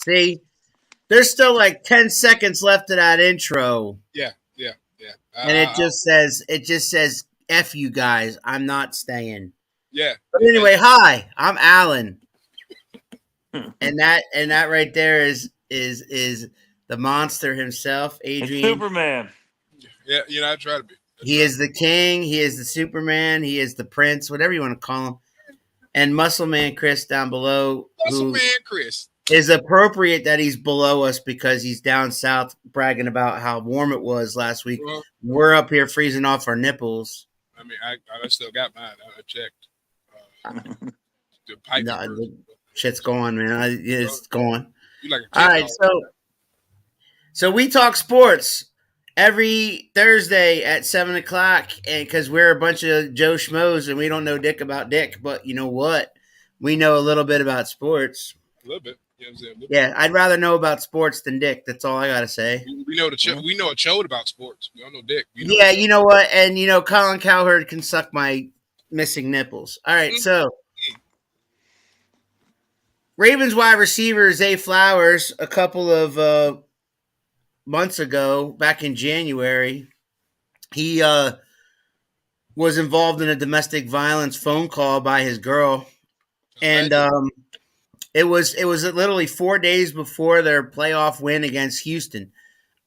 See, there's still like 10 seconds left of that intro, Yeah. and it just says "F you guys, I'm not staying." Yeah. But anyway, hi, I'm Alan, and that right there is the monster himself, It's Adrian. Superman. Yeah, I try to be. He is the king. He is the Superman. He is the prince, whatever you want to call him. And Muscle Man Chris down below, Muscle who Man Chris. is appropriate that he's below us because he's down south bragging about how warm it was last week. Well, We're up here freezing off our nipples. I mean, I still got mine. I checked. The pipe. No, the shit's going, man. It's going. You like All right, so we talk sports every Thursday at 7:00, and because we're a bunch of Joe Schmoes and we don't know dick about dick, but you know what? We know a little bit about sports. A little bit. You know what I'm saying? Yeah, I'd rather know about sports than dick. That's all I gotta say. We know we know a chode about sports. We don't know dick. Yeah, you know what? And Colin Cowherd can suck my missing nipples. All right, so Ravens wide receiver Zay Flowers, a couple of months ago, back in January, he was involved in a domestic violence phone call by his girl, and it was literally 4 days before their playoff win against Houston.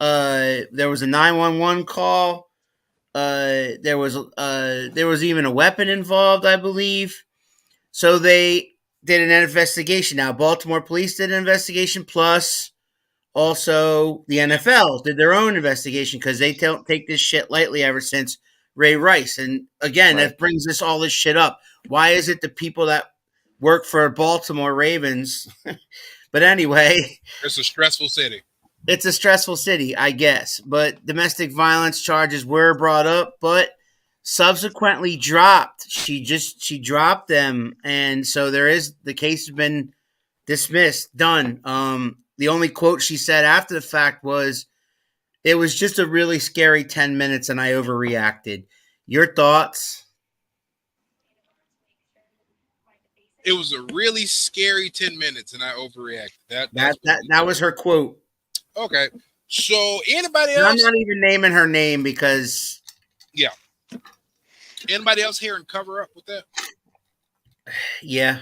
There was a 911 call. There was even a weapon involved, I believe. So they did an investigation. Now, Baltimore police did an investigation, plus also the NFL did their own investigation because they don't take this shit lightly ever since Ray Rice. And again, that brings all this shit up. Why is it the people that work for Baltimore Ravens? But anyway, it's a stressful city. It's a stressful city, I guess. But domestic violence charges were brought up, but subsequently dropped. She dropped them, and so the case has been dismissed, done. The only quote she said after the fact was, "It was just a really scary 10 minutes and I overreacted." Your thoughts? It was a really scary 10 minutes and I overreacted. That was her quote. Okay. So anybody else? I'm not even naming her name because... Yeah. Anybody else here and cover up with that? Yeah.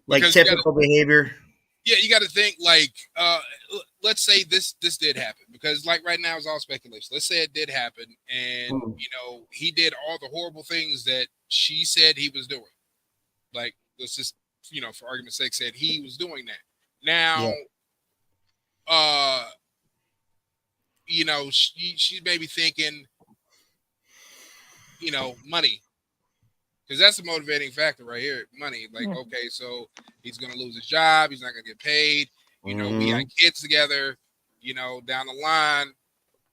Like typical behavior. Yeah, you got to think let's say this did happen, because like right now it's all speculation. Let's say it did happen, and he did all the horrible things that she said he was doing. Like, let's just for argument's sake, said he was doing that. Now, she's maybe thinking, money. Because that's the motivating factor right here, money. Like, okay, so he's going to lose his job. He's not going to get paid. We got kids together, down the line.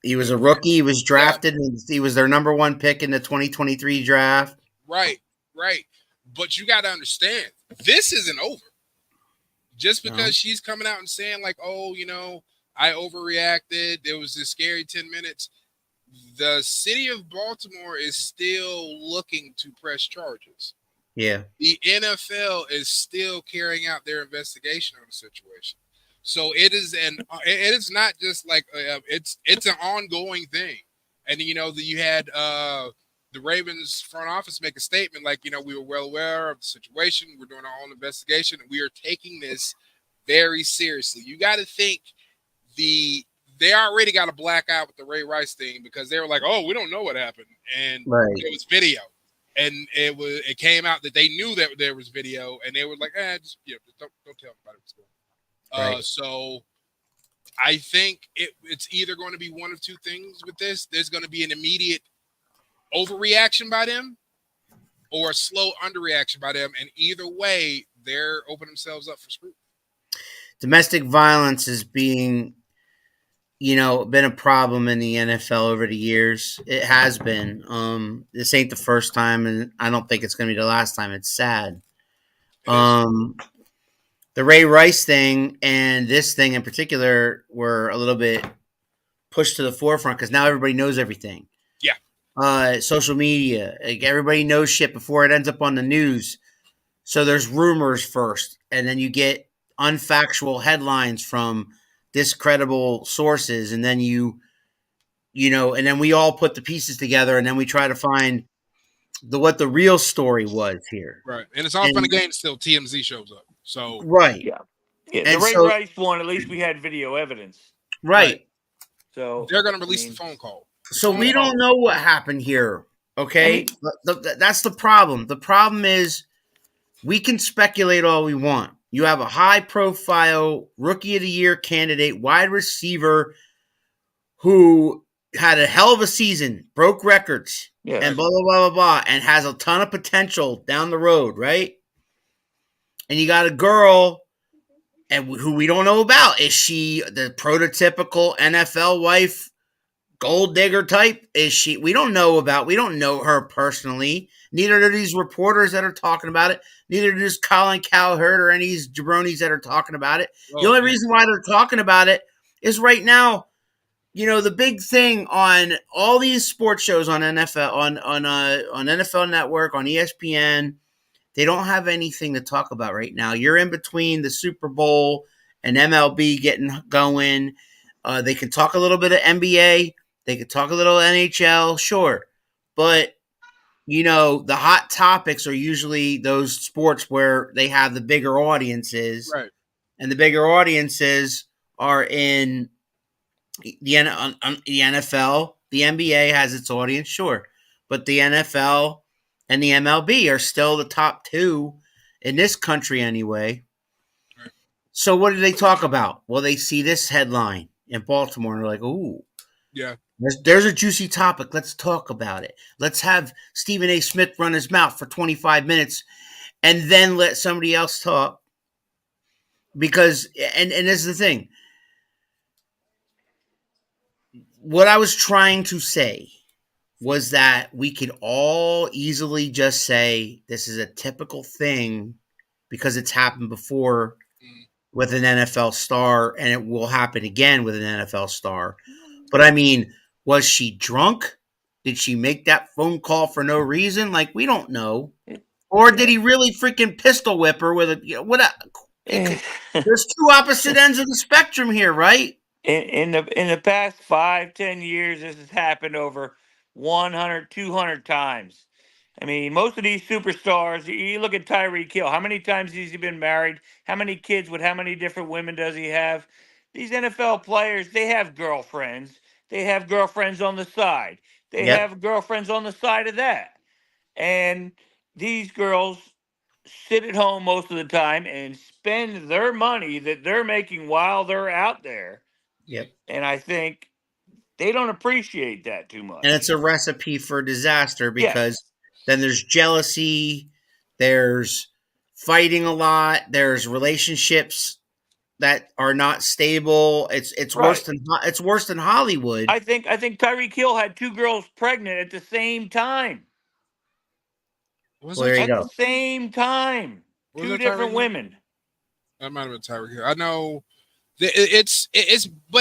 He was a rookie. He was drafted. And he was their number one pick in the 2023 draft. Right. But you got to understand, this isn't over. Just because she's coming out and saying like, oh, I overreacted. There was this scary 10 minutes. The city of Baltimore is still looking to press charges. Yeah. The NFL is still carrying out their investigation on the situation. So it is not just like it's an ongoing thing. And you had the Ravens front office make a statement like, we were well aware of the situation. We're doing our own investigation, and we are taking this very seriously. You got to think they already got a black eye with the Ray Rice thing, because they were like, oh, we don't know what happened. And it was video. And it came out that they knew that there was video, and they were like, just don't tell anybody what's going on. So I think it's either going to be one of two things with this. There's going to be an immediate overreaction by them or a slow underreaction by them. And either way, they're opening themselves up for scrutiny. Domestic violence is being... been a problem in the NFL over the years. It has been. This ain't the first time, and I don't think it's going to be the last time. It's sad. The Ray Rice thing and this thing in particular were a little bit pushed to the forefront because now everybody knows everything. Yeah. Social media, like everybody knows shit before it ends up on the news. So there's rumors first, and then you get unfactual headlines from discreditable sources, and then and then we all put the pieces together, and then we try to find what the real story was here. Right. And it's all fun and games till TMZ shows up. So Right. Yeah. The And Ray so Rice one, at least we had video evidence. right. So they're going to release the phone call. So we don't know what happened here. Okay. That's the problem. The problem is we can speculate all we want. You have a high profile rookie of the year candidate, wide receiver, who had a hell of a season, broke records, and blah, blah, blah, blah, blah, and has a ton of potential down the road, right? And you got a girl who we don't know about. Is she the prototypical NFL wife, gold digger type? Is she? We don't know about. We don't know her personally. Neither do these reporters that are talking about it. Neither does Colin Cowherd or any of these jabronis that are talking about it. The only reason why they're talking about it is right now, the big thing on all these sports shows on NFL, on NFL Network, on ESPN, they don't have anything to talk about right now. You're in between the Super Bowl and MLB getting going. They can talk a little bit of NBA. They could talk a little NHL, sure. But, the hot topics are usually those sports where they have the bigger audiences. Right. And the bigger audiences are in the NFL. The NBA has its audience, sure. But the NFL and the MLB are still the top two in this country anyway. Right. So what do they talk about? Well, they see this headline in Baltimore and they're like, ooh. Yeah. There's a juicy topic. Let's talk about it. Let's have Stephen A. Smith run his mouth for 25 minutes and then let somebody else talk. Because, and this is the thing. What I was trying to say was that we could all easily just say this is a typical thing because it's happened before with an NFL star and it will happen again with an NFL star. But I mean, was she drunk? Did she make that phone call for no reason? Like, we don't know. Or did he really freaking pistol whip her with there's two opposite ends of the spectrum here, right? In the past 5-10 years, this has happened over 100, 200 times. I mean, most of these superstars, you look at Tyreek Hill. How many times has he been married? How many kids with how many different women does he have? These NFL players, they have girlfriends. They have girlfriends on the side. They have girlfriends on the side of that. And these girls sit at home most of the time and spend their money that they're making while they're out there. Yep. And I think they don't appreciate that too much. And it's a recipe for disaster because then there's jealousy, there's fighting a lot, there's relationships that are not stable. It's worse than Hollywood. I think Tyreek Hill had 2 girls pregnant at the same time. There you go. At the same time, 2 different women. That might have been Tyreek Hill. I know but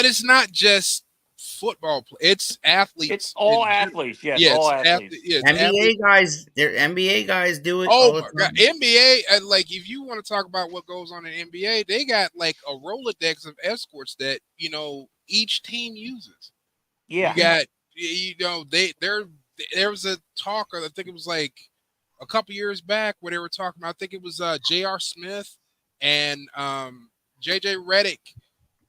it's not just football. It's athletes. It's all athletes. Yes, all athletes. NBA guys do it. Oh my God, NBA! Like, if you want to talk about what goes on in NBA, they got like a Rolodex of escorts that each team uses. Yeah, you got there was a talk. I think it was like a couple years back where they were talking about. I think it was J.R. Smith and J.J. Redick.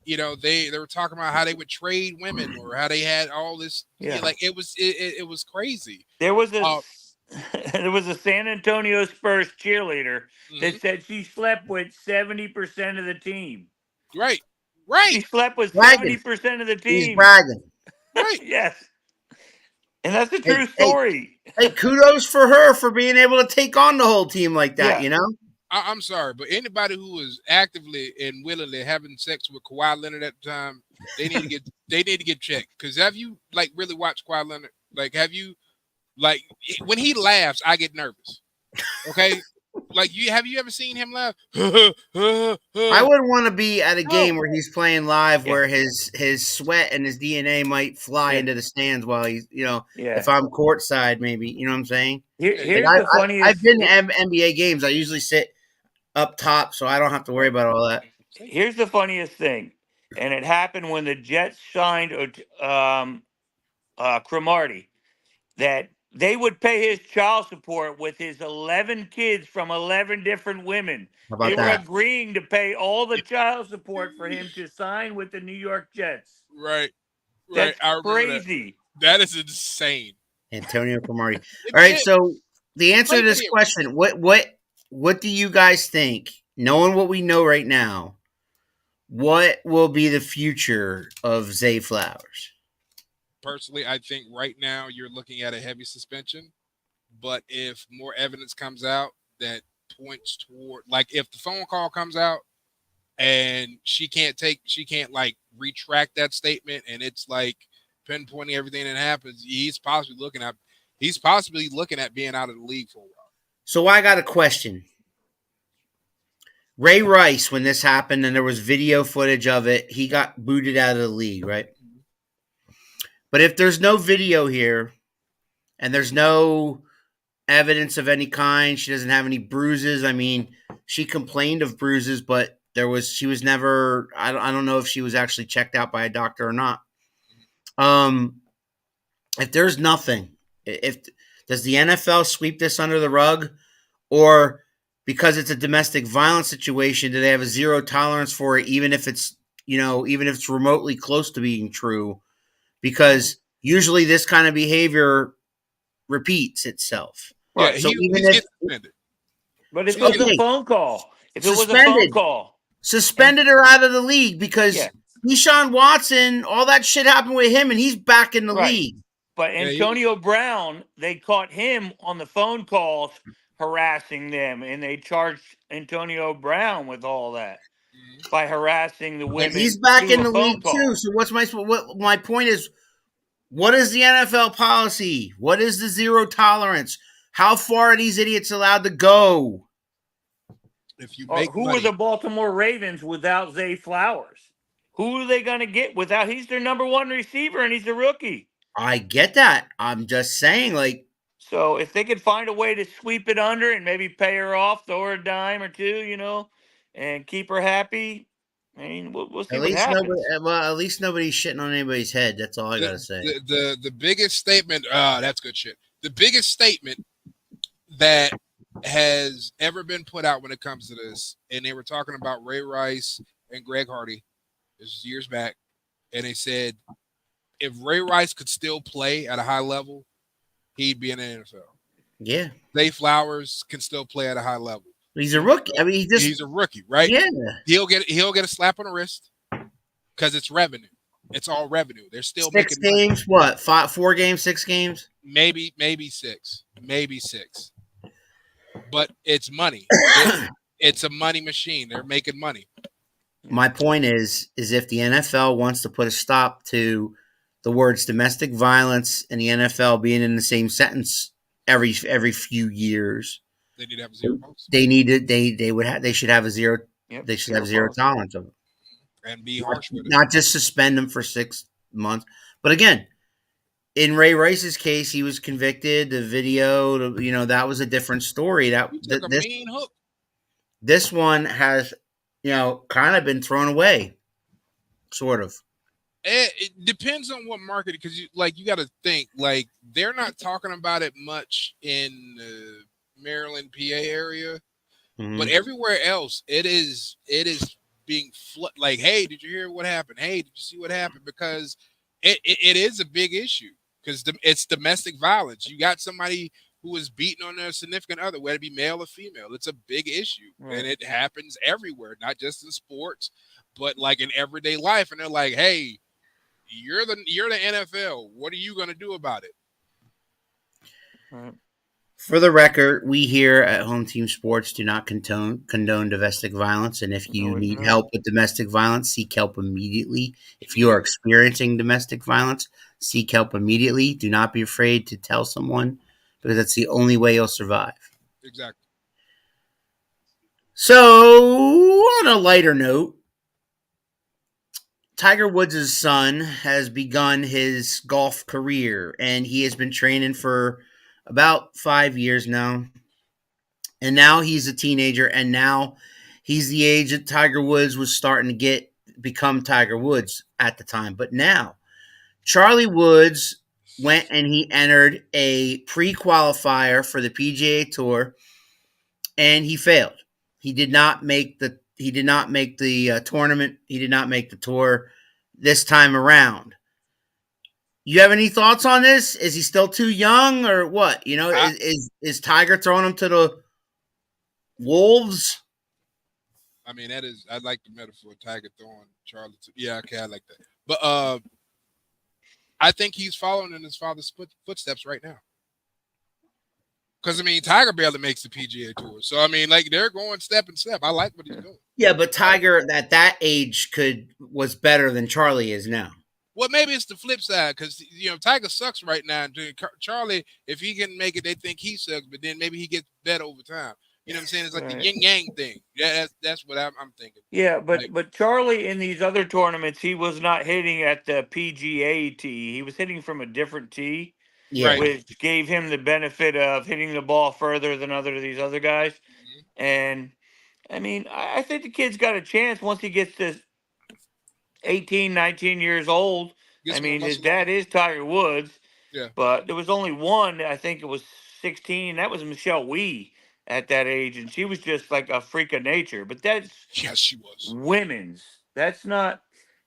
They were talking about how they would trade women or how they had all this. Like it was crazy. There was a San Antonio Spurs cheerleader that said she slept with 70% of the team. Right. She slept with 70% of the team. He's bragging. Right. Yes. And that's a true story. Hey, kudos for her for being able to take on the whole team like that, I'm sorry, but anybody who was actively and willingly having sex with Kawhi Leonard at the time, they need to get checked. Because have you really watched Kawhi Leonard? Like, have you when he laughs, I get nervous. Okay, have you ever seen him laugh? I wouldn't want to be at a game where he's playing live, where his sweat and his DNA might fly into the stands while he's if I'm courtside, maybe you know what I'm saying. Here's the funniest. I've been to NBA games. I usually sit up top, so I don't have to worry about all that. Here's the funniest thing, and it happened when the Jets signed Cromartie, that they would pay his child support with his 11 kids from 11 different women. How They about were that? agreeing to pay all the child support for him to sign with the New York Jets. Right. That's I remember that. crazy. That is insane. Antonio Cromartie. All right, so the answer to this question, what do you guys think? Knowing what we know right now, what will be the future of Zay Flowers? Personally, I think right now you're looking at a heavy suspension. But if more evidence comes out that points toward, like, if the phone call comes out and she can't like retract that statement, and it's like pinpointing everything that happens, he's possibly looking at being out of the league for a while. So I got a question. Ray Rice, when this happened and there was video footage of it, he got booted out of the league, right? But if there's no video here and there's no evidence of any kind, she doesn't have any bruises. I mean, she complained of bruises, but she was never, I don't know if she was actually checked out by a doctor or not. If there's nothing, does the NFL sweep this under the rug, or because it's a domestic violence situation, do they have a zero tolerance for it, even if it's remotely close to being true? Because usually this kind of behavior repeats itself. Yeah, so he's getting suspended. But if it was a phone call, suspended her out of the league, because Deshaun Watson, all that shit happened with him, and he's back in the league. But Antonio Brown, they caught him on the phone calls harassing them, and they charged Antonio Brown with all that by harassing the women. He's back in the league too. So what my point is? What is the NFL policy? What is the zero tolerance? How far are these idiots allowed to go? If you make who are the Baltimore Ravens without Zay Flowers? Who are they going to get without? He's their number one receiver, and he's a rookie. I get that. I'm just saying, like. So if they could find a way to sweep it under and maybe pay her off, throw her a dime or two, and keep her happy, I mean, we'll see what happens. At least nobody's shitting on anybody's head. That's all I got to say. The biggest statement, that's good shit. The biggest statement that has ever been put out when it comes to this, and they were talking about Ray Rice and Greg Hardy, this was years back, and they said if Ray Rice could still play at a high level, he'd be in the NFL. Yeah. Zay Flowers can still play at a high level. He's a rookie. I mean, he's a rookie, right? Yeah. He'll get a slap on the wrist because it's revenue. It's all revenue. They're still six making games. Money. What? 4 games? 6 games? Maybe 6. Maybe 6. But it's money. It's a money machine. They're making money. My point is if the NFL wants to put a stop to the words domestic violence and the NFL being in the same sentence every few years, they need to have zero tolerance. They should have a zero. Yep, they should have zero tolerance of it, and be harsh with it. Not just suspend them for 6 months. But again, in Ray Rice's case, he was convicted. The video, that was a different story. Mean hook. This one has, kind of been thrown away, sort of. It depends on what market, because you got to think, like, they're not talking about it much in the Maryland, PA area, but everywhere else, it is being like, hey, did you hear what happened? Hey, did you see what happened? Because it is a big issue, because it's domestic violence. You got somebody who is beating on their significant other, whether it be male or female. It's a big issue, and it happens everywhere, not just in sports, but like in everyday life. And they're like, hey, you're the NFL. What are you going to do about it? For the record, we here at Home Team Sports do not condone domestic violence. And if you need help with domestic violence, seek help immediately. If you are experiencing domestic violence, seek help immediately. Do not be afraid to tell someone, because that's the only way you'll survive. Exactly. So, on a lighter note, Tiger Woods' son has begun his golf career, and he has been training for about 5 years now. And now he's a teenager, and now he's the age that Tiger Woods was starting to become Tiger Woods at the time. But now, Charlie Woods went and he entered a pre-qualifier for the PGA Tour, and he failed. He did not make the tournament. He did not make the tour this time around. You have any thoughts on this? Is he still too young, or what? You know, is Tiger throwing him to the wolves? I mean, I like the metaphor. Tiger throwing Charlie. Yeah, okay, I like that. But I think he's following in his father's footsteps right now. Because I mean, Tiger barely makes the PGA Tour, so I mean, like they're going step and step. I like what he's doing. Yeah, but Tiger at that age was better than Charlie is now. Well, maybe it's the flip side because Tiger sucks right now. And Charlie, if he can make it, they think he sucks, but then maybe he gets better over time. You know what I'm saying? It's like the yin yang thing. Yeah, that's what I'm thinking. Yeah, but Charlie in these other tournaments, he was not hitting at the PGA tee. He was hitting from a different tee, which gave him the benefit of hitting the ball further than these other guys. Mm-hmm. And I mean, I think the kid's got a chance once he gets to 18, 19 years old. I mean, his dad is Tiger Woods. Yeah. But there was only one, I think it was 16. That was Michelle Wie at that age, and she was just like a freak of nature. But that's she was women's. That's not.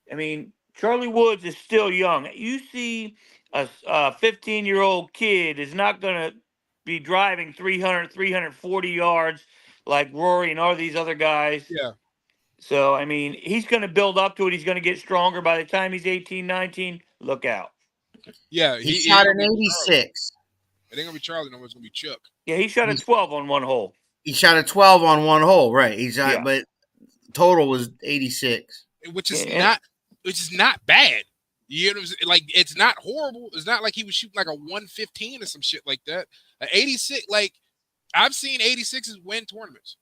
I mean, Charlie Woods is still young. You see, a 15-year-old kid is not going to be driving 300, 340 yards like Rory and all these other guys. Yeah. So, I mean, he's going to build up to it. He's going to get stronger. By the time he's 18, 19, look out. Yeah. He shot an 86. It ain't going to be Charlie, no, it's going to be Chuck. Yeah, he shot a 12 on one hole. He shot a 12 on one hole, right. But total was 86. Which is not bad. You know what I'm saying? Like, it's not horrible. It's not like he was shooting like a 115 or some shit like that. 86, like, I've seen 86s win tournaments.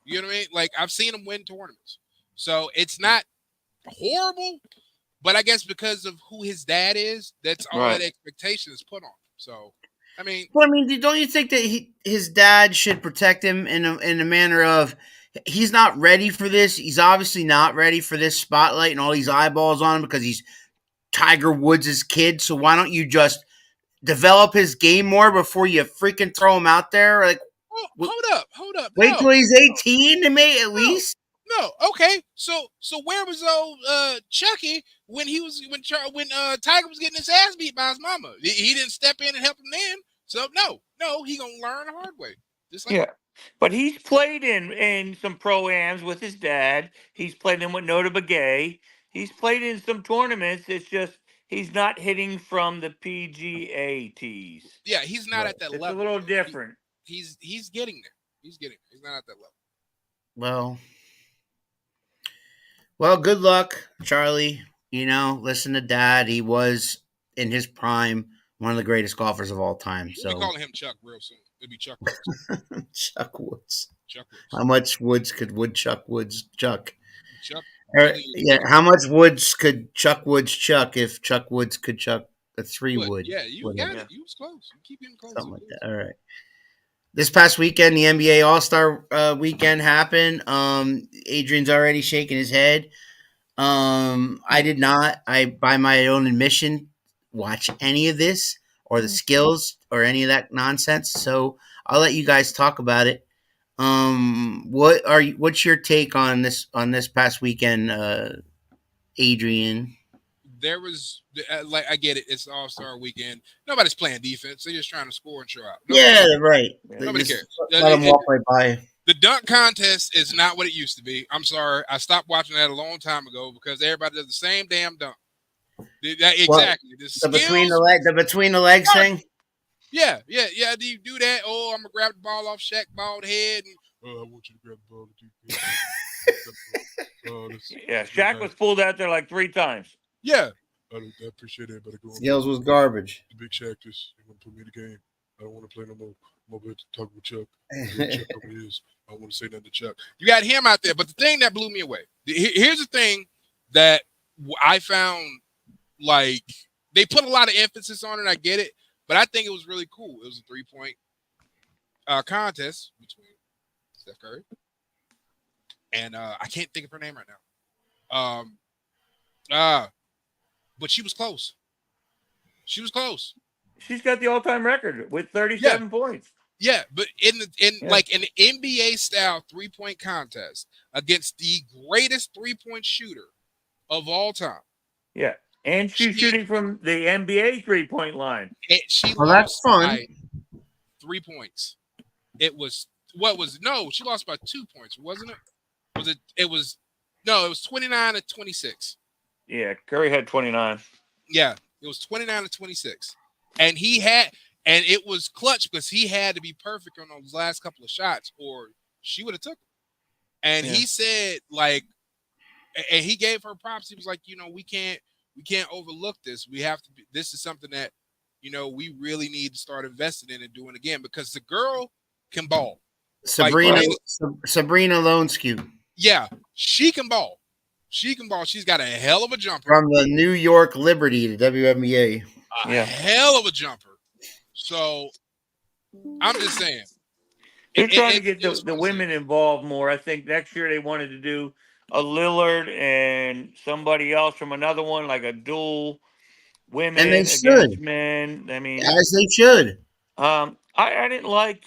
You know what I mean? Like, I've seen him win tournaments. So it's not horrible, but I guess because of who his dad is, that's all that expectation is put on him. So, I mean. Well, I mean, don't you think that his dad should protect him in a manner of he's not ready for this? He's obviously not ready for this spotlight and all these eyeballs on him because he's Tiger Woods' kid. So why don't you just develop his game more before you freaking throw him out there? Like, hold up. Wait till he's 18 to me at least. No, okay. So where was old Chucky when Tiger was getting his ass beat by his mama? He didn't step in and help him then. So no, he gonna learn the hard way. Just like but he's played in some pro-ams with his dad. He's played in with Nota Begay. He's played in some tournaments. It's just he's not hitting from the PGA tees. Yeah, he's not at that level. It's a little different. He's getting there. He's not at that level. Well, good luck, Charlie. Listen to Dad. He was in his prime one of the greatest golfers of all time. We'll be calling him Chuck real soon. It'll be Chuck Woods. Chuck Woods. Chuck Woods. How much woods could Woodchuck Woods chuck? Chuck. How much woods could Chuck Woods chuck if Chuck Woods could chuck a 3-wood? Yeah, you got it. You was close. You keep getting close. Something like that. All right. This past weekend, the NBA All-Star weekend happened. Adrian's already shaking his head. I did not, by my own admission, watch any of this or the skills or any of that nonsense. So I'll let you guys talk about it. What's your take on this past weekend, Adrian? There was I get it. It's All-Star weekend. Nobody's playing defense. They're just trying to score and show out. Right. Nobody cares. Let them walk right by. The dunk contest is not what it used to be. I'm sorry. I stopped watching that a long time ago because everybody does the same damn dunk. Exactly. The between the legs thing. Yeah. Do you do that? Oh, I'm gonna grab the ball off Shaq's bald head and I want you to grab the ball. Shaq was pulled out there like 3 times. Yeah. I appreciate everybody going. Skills was garbage. The big Shaq just gonna put me in the game. I don't want to play no more. I'm about to talk with Chuck. Chuck over his. I don't want to say nothing to Chuck. You got him out there, but the thing that blew me away. Here's the thing that I found, like, they put a lot of emphasis on it. I get it, but I think it was really cool. It was a 3-point contest between Steph Curry and I can't think of her name right now. But she was close. She was close. She's got the all-time record with Yeah, 37 points. yeah. But in Yeah. like an NBA style 3-point contest against the greatest 3-point shooter of all time, Yeah. And she's she shooting from the NBA 3-point line. she Well, that's lost fun. by 3 points. It was she lost by 2 points, wasn't it? It was 29-26. Yeah, Curry had 29. Yeah, it was 29-26. And it was clutch because he had to be perfect on those last couple of shots or she would have took them. And Yeah. he said, like, and he gave her props. He was like, we can't overlook this. We have to this is something that, we really need to start investing in and doing again because the girl can ball. Sabrina Like, Sabrina Loneskew yeah, she can ball. She can ball. She's got a hell of a jumper. from the New York Liberty, the WNBA. A hell of a jumper. So I'm just saying. They're trying to get the women involved more. I think next year they wanted to do a Lillard and somebody else from another one, like a dual women And they against should. men. I mean, As they should. I didn't like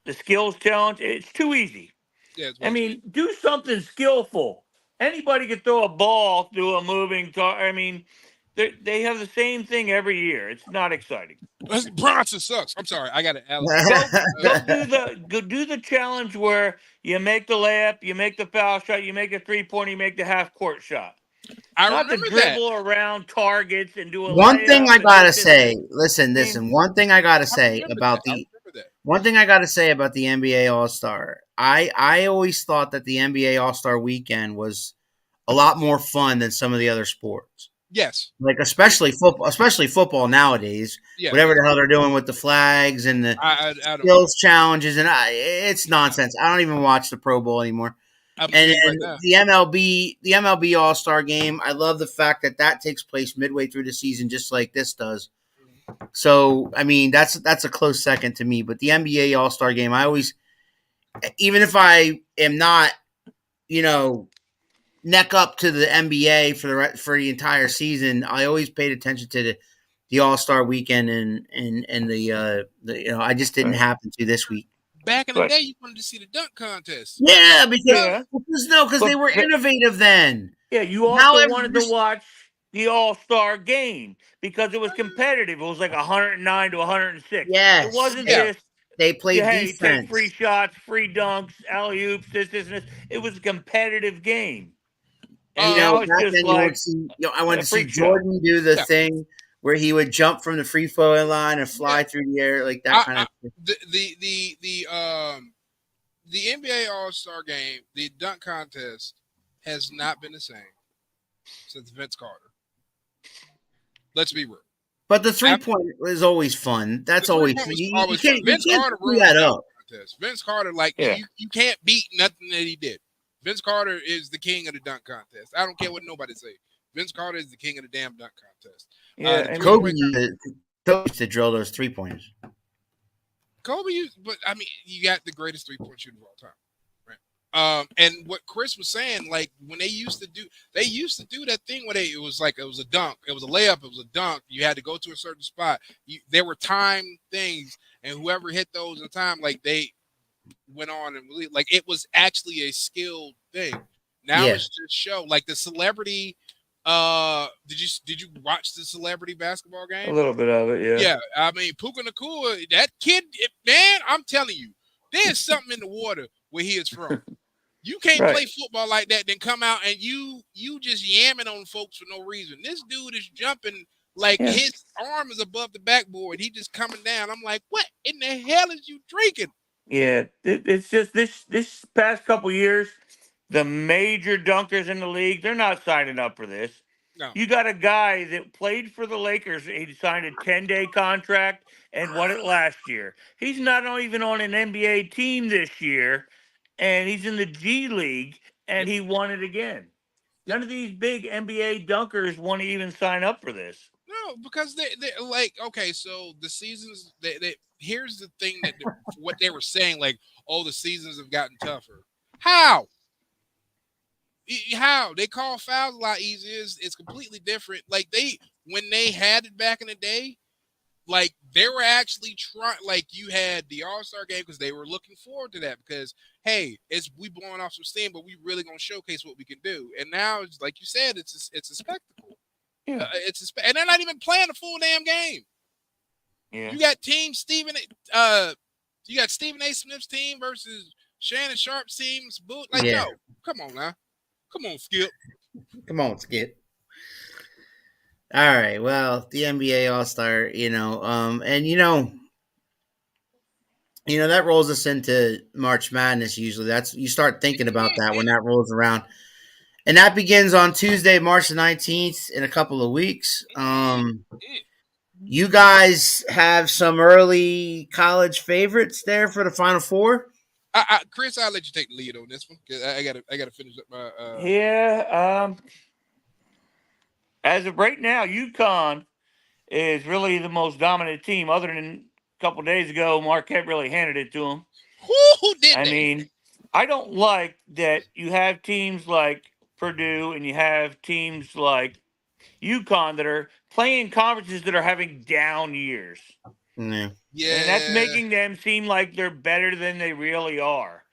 the skills challenge. It's too easy. Yeah, I mean, do something skillful. Anybody could throw a ball through a moving car. I mean, they have the same thing every year. It's not exciting. Bronson sucks. I'm sorry. I got to Go do the challenge where you make the layup, you make the foul shot, you make a 3-pointer, you make the half court shot. Not to dribble around targets and do a one thing I gotta say. Listen. One thing I gotta say about the NBA All Star. I always thought that the NBA All Star Weekend was a lot more fun than some of the other sports. Yes. Like especially football nowadays. Yeah. Whatever the hell they're doing with the flags and the skills challenges, and it's nonsense. I don't even watch the Pro Bowl anymore. And the MLB All Star Game, I love the fact that takes place midway through the season, just like this does. So I mean, that's a close second to me. But the NBA All Star Game, I always, even if I am not, neck up to the NBA for the entire season, I always paid attention to the All Star Weekend and the I just didn't happen to this week. Back in the day, you wanted to see the dunk contest. Yeah, because they were innovative then. Yeah, you also wanted to watch the All Star Game because it was competitive. It was like 109 to 106. Yes, it wasn't just they played defense. Take free shots, free dunks, alley oops, this, and this. It was a competitive game. And now it's just like I wanted to see Jordan do the thing where he would jump from the free throw line and fly through the air, like that kind of thing. The NBA All-Star Game, the dunk contest, has not been the same since Vince Carter. Let's be real. But the 3-point is always fun. That's always fun. You can't screw that up. Vince Carter, you can't beat nothing that he did. Vince Carter is the king of the dunk contest. I don't care what nobody say. Vince Carter is the king of the damn dunk contest. Yeah, Kobe used to drill those 3-pointers. But I mean, you got the greatest 3-point shooter of all time, right? And what Chris was saying, like when they used to do that thing where it was a dunk, it was a layup, it was a dunk. You had to go to a certain spot. There were time things, and whoever hit those in time, like they went on and really, like it was actually a skilled thing. Now it's just show. Like the celebrity. Did you watch the celebrity basketball game? A little bit of it, yeah. Yeah, I mean Puka Nacua, that kid, man, I'm telling you, there's something in the water where he is from. You can't play football like that, then come out and you just yamming on folks for no reason. This dude is jumping like his arm is above the backboard. He just coming down. I'm like, what in the hell is you drinking? Yeah, it's just this past couple years, the major dunkers in the league, they're not signing up for this. No. You got a guy that played for the Lakers. He signed a 10-day contract and won it last year. He's not even on an NBA team this year, and he's in the G League, and he won it again. None of these big NBA dunkers want to even sign up for this. No, because they're like, okay, so the seasons, here's the thing that what they were saying, like, oh, the seasons have gotten tougher. How? How they call fouls a lot easier. It's completely different. Like when they had it back in the day, like they were actually trying. Like you had the All-Star game because they were looking forward to that because hey, we blowing off some steam, but we really gonna showcase what we can do. And now, it's like you said, it's a spectacle. Yeah. And they're not even playing a full damn game. Yeah. You got team Stephen. You got Stephen A. Smith's team versus Shannon Sharp's teams. Like Yeah. yo, come on now, come on, Skip. Come on, Skip. All right. Well, the NBA All Star, and that rolls us into March Madness. Usually, you start thinking about that when that rolls around, and that begins on Tuesday, March the 19th, in a couple of weeks. You guys have some early college favorites there for the Final Four. Chris, I'll let you take the lead on this one because I gotta finish up my. Yeah. As of right now, UConn is really the most dominant team. Other than a couple days ago, Marquette really handed it to them. Who did I they? mean, I don't like that you have teams like Purdue and you have teams like UConn that are playing conferences that are having down years. Yeah. Yeah, And that's making them seem like they're better than they really are.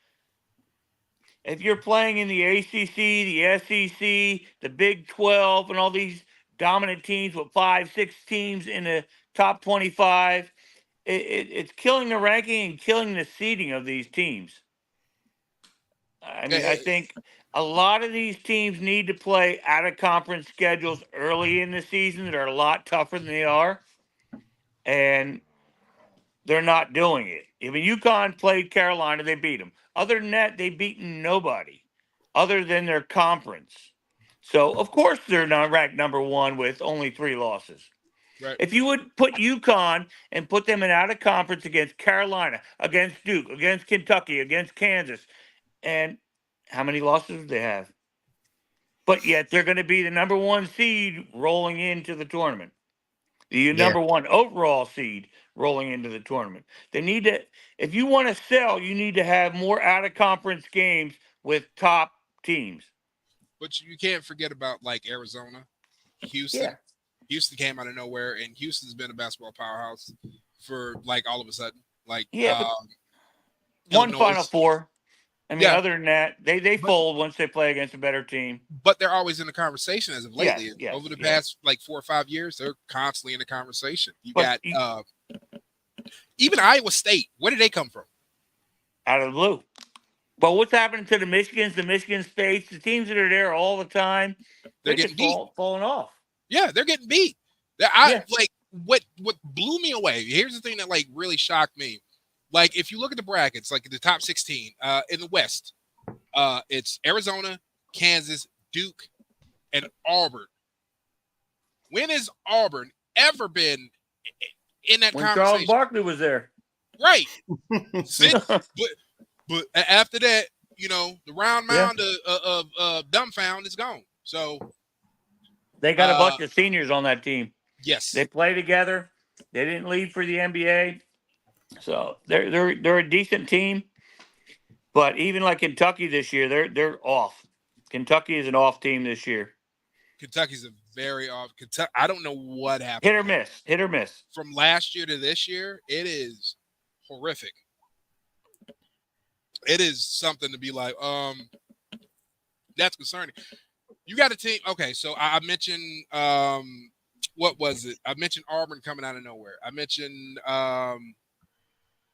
If you're playing in the ACC, the SEC, the Big 12, and all these dominant teams with 5, 6 teams in the top 25, it's killing the ranking and killing the seeding of these teams. I mean, I think a lot of these teams need to play out of conference schedules early in the season that are a lot tougher than they are. And they're not doing it. I mean, UConn played Carolina, they beat them. Other than that, they've beaten nobody other than their conference. So, of course, they're not ranked number one with only 3 losses. right. If you would put UConn and put them in out of conference against Carolina, against Duke, against Kentucky, against Kansas, and how many losses do they have? But yet they're going to be the number 1 seed rolling into the tournament. The number 1 overall seed rolling into the tournament. They need to, if you want to sell, you need to have more out of conference games with top teams. But you can't forget about like Arizona, Houston. Yeah. Houston came out of nowhere, and Houston's been a basketball powerhouse for like all of a sudden. Like Yeah, but one Illinois. Final Four. I mean, Yeah. other than that, they fold once they play against a better team. But they're always in the conversation as of lately. Yes, yes, Over the yes. past like 4 or 5 years, they're constantly in the conversation. You But got even Iowa State. Where did they come from? Out of the blue. But what's happening to the Michigans, the Michigan States, the teams that are there all the time? They're They getting just beat. falling off. Yeah, they're getting beat. Yeah. Like what blew me away. Here's the thing that like really shocked me. Like if you look at the brackets, like the top 16 in the West, it's Arizona, Kansas, Duke, and Auburn. When has Auburn ever been in that When conversation? Charles Barkley was there. Right. But after that, the round mound of dumbfound is gone. So They got a bunch of seniors on that team. yes, They play together. They didn't leave for the NBA. So they're a decent team. But even like Kentucky this year, they're off. Kentucky is an off team this year. Kentucky's a very off. Kentucky, I don't know what happened. Hit or miss. From last year to this year, it is horrific. It is something to be like, that's concerning. You got a team. Okay, so I mentioned, what was it? I mentioned Auburn coming out of nowhere. I mentioned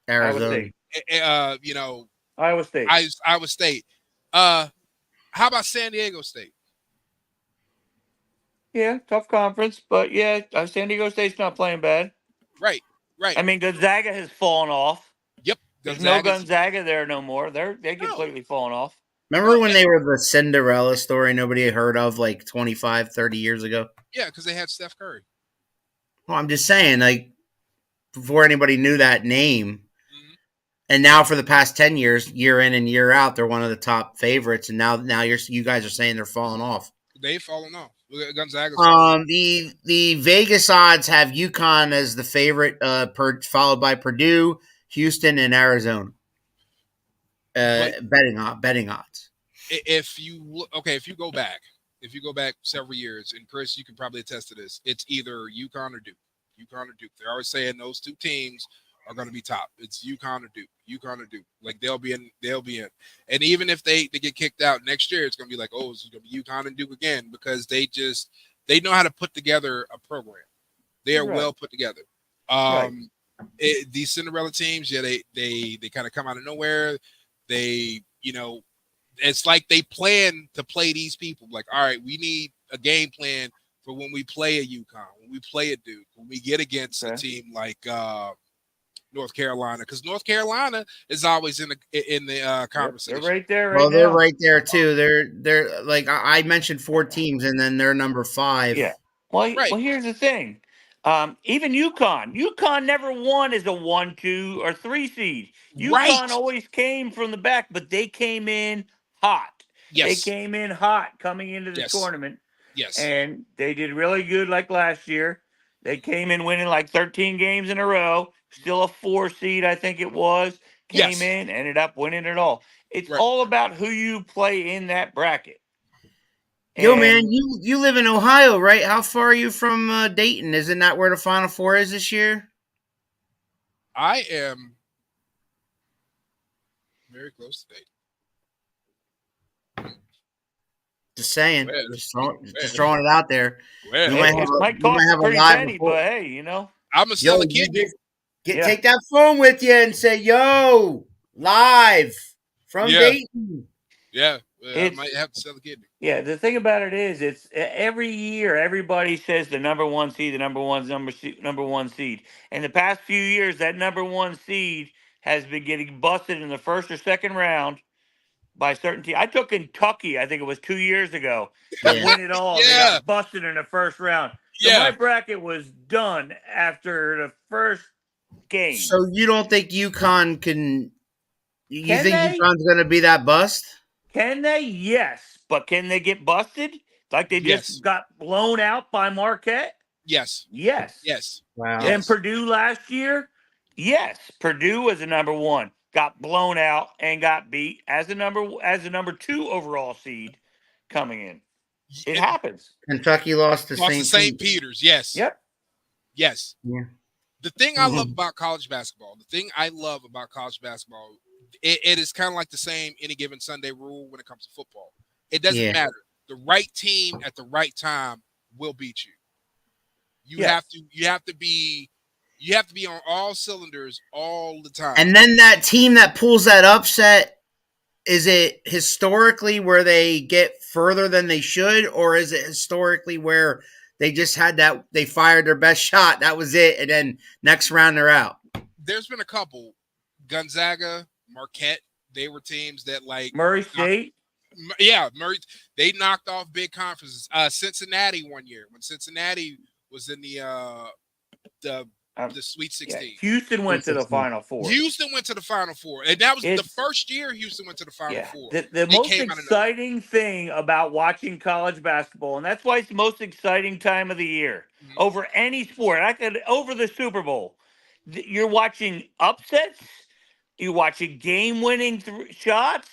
Arizona. Iowa State. Iowa State. How about San Diego State? Yeah, tough conference, but yeah, San Diego State's not playing bad. Right. I mean, Gonzaga has fallen off. Yep. There's no Gonzaga there no more. They completely fallen off. Remember when they were the Cinderella story nobody had heard of like 25, 30 years ago? Yeah, because they had Steph Curry. Well, I'm just saying, like, before anybody knew that name, and now for the past 10 years, year in and year out, they're one of the top favorites, and now you guys are saying they're falling off. They've fallen off. Gonzaga. The Vegas odds have UConn as the favorite, followed by Purdue, Houston, and Arizona. Betting odds. if you go back, several years, and Chris, you can probably attest to this, it's either UConn or Duke. They're always saying those two teams are going to be top. It's UConn or Duke. Like they'll be in. And even if they get kicked out next year, it's going to be like, oh, it's going to be UConn and Duke again, because they know how to put together a program. They are well put together. These Cinderella teams, they kind of come out of nowhere. They, it's like they plan to play these people. Like, all right, we need a game plan for when we play a UConn, when we play a Duke, when we get against a team like North Carolina, because North Carolina is always in the conversation. They're right there. Well, they're right there too. They're like I mentioned 4 teams, and then they're number 5. Yeah. Well, here's the thing. Even UConn never won as a 1, 2, or 3 seed. UConn always came from the back, but they came in hot. Yes. They came in hot coming into the tournament. Yes. And they did really good like last year. They came in winning like 13 games in a row. Still a 4 seed, I think it was. Came in, ended up winning it all. It's all about who you play in that bracket. Yo, man, you live in Ohio, right? How far are you from Dayton? Isn't that where the Final Four is this year? I am very close to Dayton. Just saying, just throwing it out there. It might cost a pretty penny, but hey, I'm a still a kid. Take that phone with you and say, "Yo, live from Dayton." Yeah. I might have to sell a kidney. Yeah, the thing about it is, it's every year everybody says the number 1 seed, number 1 seed. In the past few years, that number 1 seed has been getting busted in the first or second round by certain teams. I took Kentucky, I think it was 2 years ago, to win it all. They got busted in the first round. So my bracket was done after the first game. So you don't think UConn can? You think UConn's going to be that bust? Can they? Yes. But can they get busted? Like they just got blown out by Marquette? Yes. Wow. And Purdue last year? Yes. Purdue was a number 1. Got blown out and got beat as a number 2 overall seed coming in. It happens. Kentucky lost to St. Peter's. Yes. Yep. Yes. Yeah. The thing I love about college basketball, it is kind of like the same any given Sunday rule when it comes to football. It doesn't matter. The right team at the right time will beat you. You have to be on all cylinders all the time. And then that team that pulls that upset, is it historically where they get further than they should, or is it historically where they just had that, they fired their best shot, that was it, and then next round they're out? There's been a couple. Gonzaga, Marquette, they were teams that like Murray State. Murray. They knocked off big conferences. Cincinnati one year when Cincinnati was in the Sweet 16. Houston went to the Final Four. And that was the first year Houston went to the Final Four. The most exciting thing about watching college basketball, and that's why it's the most exciting time of the year over any sport. Over the Super Bowl, you're watching upsets. You're watching game-winning shots,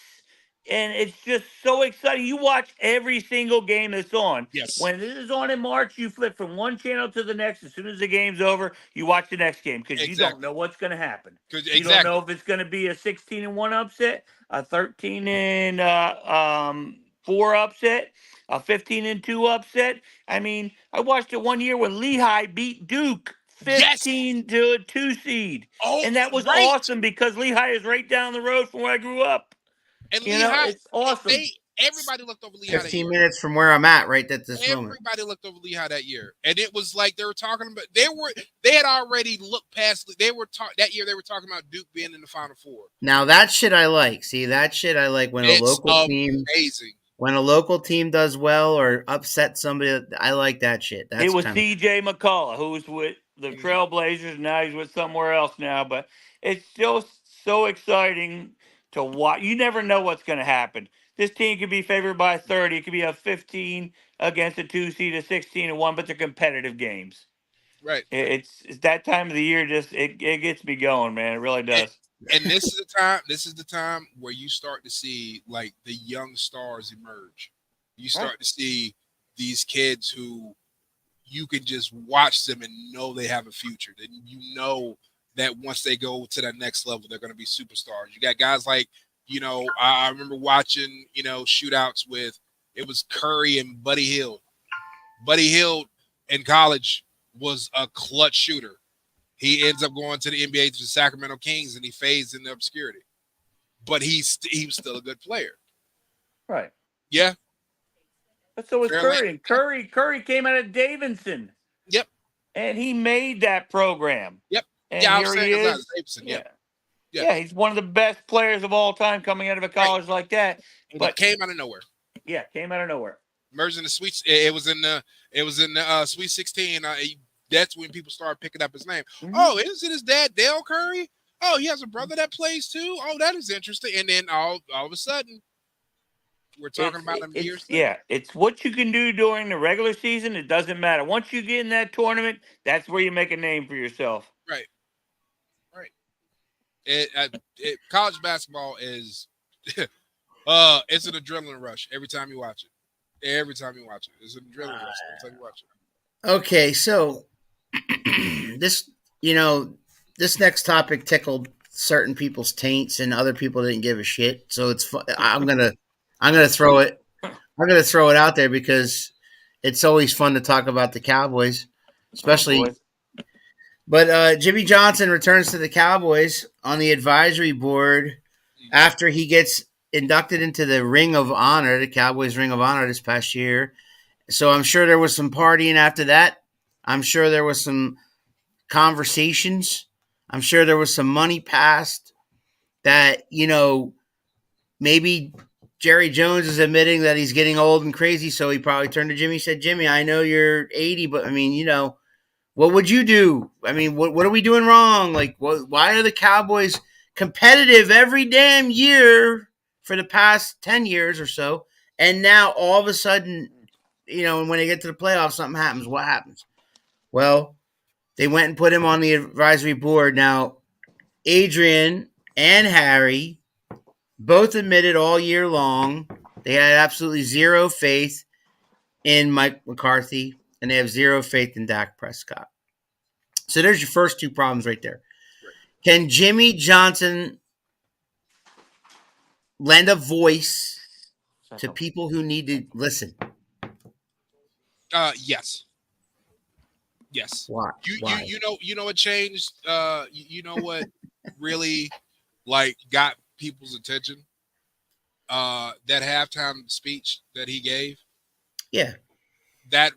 and it's just so exciting. You watch every single game that's on. Yes. When this is on in March, you flip from one channel to the next. As soon as the game's over, you watch the next game because you don't know what's going to happen. You don't know if it's going to be a 16-1 upset, a 13-4 upset, a 15-2 upset. I mean, I watched it one year when Lehigh beat Duke 15 to a 2 seed. And that was awesome because Lehigh is right down the road from where I grew up. And Lehigh, it's awesome. Everybody looked over Lehigh. 15 minutes from where I'm at right at this moment. Everybody looked over Lehigh that year. And it was like they were talking about they had already looked past that year they were talking about Duke being in the Final Four. Now that shit I like. See, that shit I like when a local team when a local team does well or upsets somebody. I like that shit. It was CJ McCullough who was with the Trailblazers. Now he's with somewhere else now, but it's still so exciting to watch. You never know what's going to happen. This team could be favored by 30. It could be a 15 against a 2 seed, a 16-1, but they're competitive games. Right. It's that time of the year. Just it gets me going, man. It really does. And this is the time. This is the time where you start to see like the young stars emerge. You start to see these kids who you can just watch them and know they have a future. Then you know that once they go to that next level, they're going to be superstars. You got guys like, I remember watching, shootouts with it was Curry and Buddy Hield. Buddy Hield in college was a clutch shooter. He ends up going to the NBA to the Sacramento Kings, and he fades into obscurity. But he was still a good player. Right. Yeah. But so was Curry. And Curry came out of Davidson. Yep. And he made that program. Yep. And yeah, here he is. Davidson. Yeah. Yeah, he's one of the best players of all time coming out of a college like that. But came out of nowhere. Yeah, came out of nowhere. Merged in the Sweet. It was in the Sweet 16. That's when people started picking up his name. Mm-hmm. Oh, isn't his dad Dale Curry? Oh, he has a brother that plays too. Oh, that is interesting. And then all of a sudden, we're talking about him years. Yeah, it's what you can do during the regular season. It doesn't matter. Once you get in that tournament, that's where you make a name for yourself. Right. College basketball is it's an adrenaline rush every time you watch it. It's an adrenaline rush every time you watch it. Okay, so this next topic tickled certain people's taints and other people didn't give a shit. So it's I'm gonna throw it. I'm gonna throw it out there because it's always fun to talk about the Cowboys, especially. But Jimmy Johnson returns to the Cowboys on the advisory board after he gets inducted into the Ring of Honor, the Cowboys Ring of Honor this past year. So I'm sure there was some partying after that. I'm sure there was some conversations. I'm sure there was some money passed that, maybe Jerry Jones is admitting that he's getting old and crazy. So he probably turned to Jimmy and said, Jimmy, I know you're 80, but I mean, what would you do? I mean, what are we doing wrong? Like, why are the Cowboys competitive every damn year for the past 10 years or so? And now all of a sudden, when they get to the playoffs, something happens. What happens? Well, they went and put him on the advisory board. Now, Adrian and Harry both admitted all year long they had absolutely zero faith in Mike McCarthy, and they have zero faith in Dak Prescott. So there's your first two problems right there. Can Jimmy Johnson lend a voice to people who need to listen? Yes. Why? You know what changed? You know what really got people's attention? That halftime speech that he gave. Yeah. That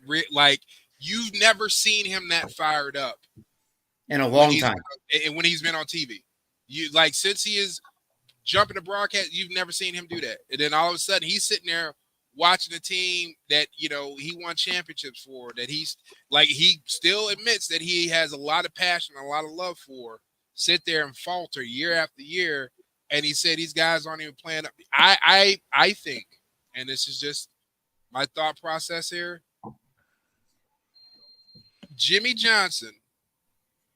you've never seen him that fired up in a long time. And when he's been on TV, since he is jumping the broadcast, you've never seen him do that. And then all of a sudden, he's sitting there watching a team that he won championships for. That he still admits that he has a lot of passion, a lot of love for. Sit there and falter year after year, and he said these guys aren't even playing up. I think, and this is just my thought process here. Jimmy Johnson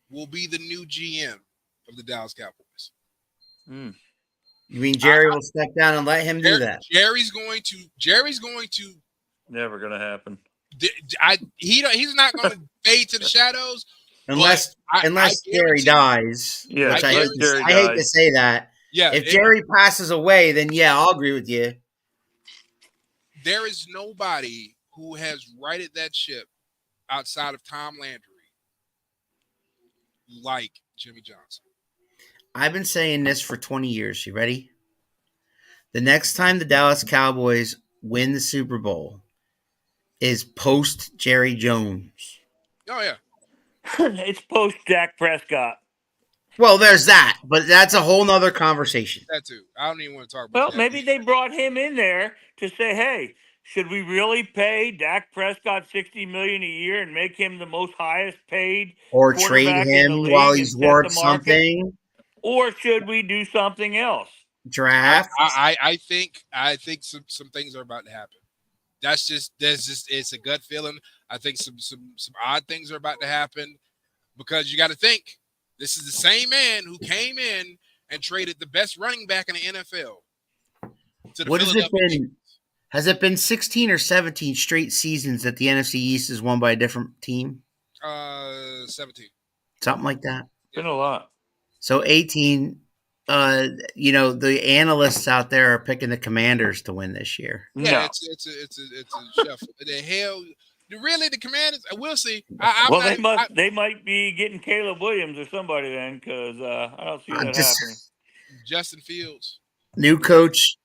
will be the new GM of the Dallas Cowboys. You mean Jerry will step down and let him do that? Jerry's going to. Never going to happen. He's not going to fade to the shadows unless Jerry dies. Yeah, I hate to say that. Yeah, if Jerry passes away, then I'll agree with you. There is nobody who has righted that ship outside of Tom Landry like Jimmy Johnson. I've been saying this for 20 years. You ready? The next time the Dallas Cowboys win the Super Bowl is post Jerry Jones. Oh, yeah. It's post Dak Prescott. Well, there's that, but that's a whole nother conversation. That too. I don't even want to talk about that. Well, maybe they brought him in there to say, hey, should we really pay Dak Prescott $60 million a year and make him the most highest paid or trade him while he's worth something? Or should we do something else? Draft? I think some things are about to happen. It's a gut feeling. I think some odd things are about to happen because you got to think this is the same man who came in and traded the best running back in the NFL to the What has it Philadelphia been? Eagles. Has it been 16 or 17 straight seasons that the NFC East is won by a different team? 17. Something like that. Been a lot. So 18, the analysts out there are picking the Commanders to win this year. Yeah, No. it's a shuffle. The hell, really, the Commanders. We'll see. They might be getting Caleb Williams or somebody then, because I don't see that Just happening. Justin Fields, new coach,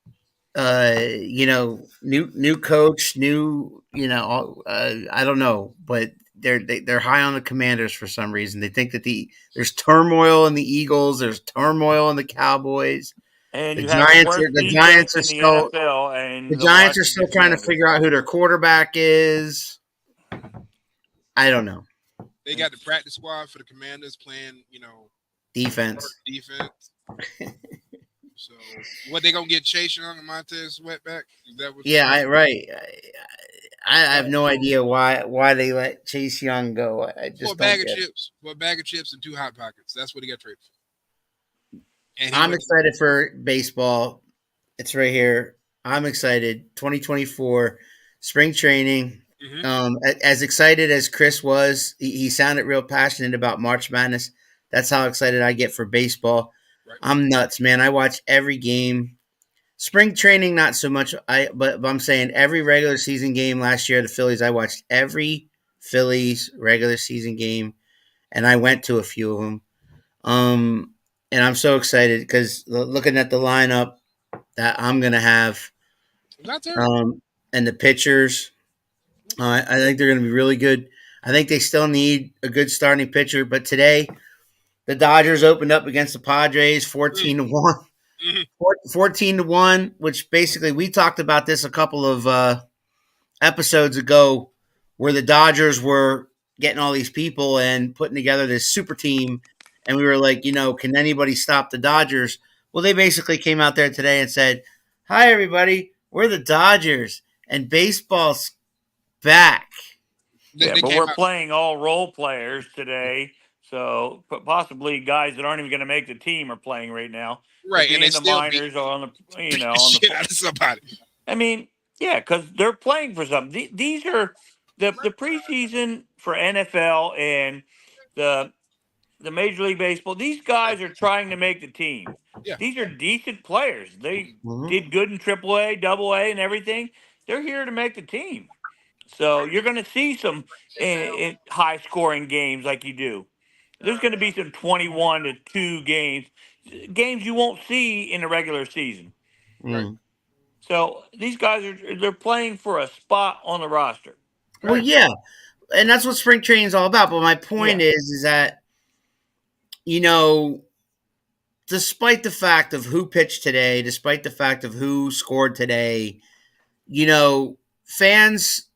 new coach, I don't know, but they're high on the Commanders for some reason. They think that there's turmoil in the Eagles, there's turmoil in the Cowboys. And The you have Giants the are- the worst Giants defense are in the still- NFL, and The Giants are still Washington trying to Commanders. figure out who their quarterback is. I don't know. they got the practice squad for the Commanders playing, Defense. defense. So what they gonna get Chase Young and Montez Sweat back? Is that what? Yeah, I have no idea why they let Chase Young go. I just For a don't bag of get it. chips, for a bag of chips and 2 hot pockets. That's what he got traded for. And I'm excited for baseball. It's right here. I'm excited. 2024 spring training. Mhm. As excited as Chris was, he sounded real passionate about March Madness. That's how excited I get for baseball. Right. I'm nuts, man. I watch every game. Spring training, not so much. But I'm saying every regular season game last year, the Phillies. I watched every Phillies regular season game, and I went to a few of them. And I'm so excited because looking at the lineup that I'm gonna have, Not terrible. and the pitchers, I think they're gonna be really good. I think they still need a good starting pitcher, but today the Dodgers opened up against the Padres 14-1. Mhm. 14-1, which basically we talked about this a couple of episodes ago, where the Dodgers were getting all these people and putting together this super team, and we were like, can anybody stop the Dodgers? Well, they basically came out there today and said, "Hi, everybody, we're the Dodgers, and baseball's back." Yeah, They but came we're out. playing all role players today, so possibly guys that aren't even going to make the team are playing right now. Right, Could and be they in the still beat minors or on the on the the. shit out of somebody. I mean, yeah, because they're playing for something. These are the preseason for NFL and the Major League Baseball. These guys are trying to make the team. Yeah. These are decent players. They Mhm. did good in AAA, AA, and everything. They're here to make the team. So you're going to see some in high scoring games like you do. There's going to be some 21-2 games you won't see in the regular season. Right. Mm. So these guys they're playing for a spot on the roster. Well, yeah, and that's what spring training is all about. But my point Yeah. is that despite the fact of who pitched today, despite the fact of who scored today, fans,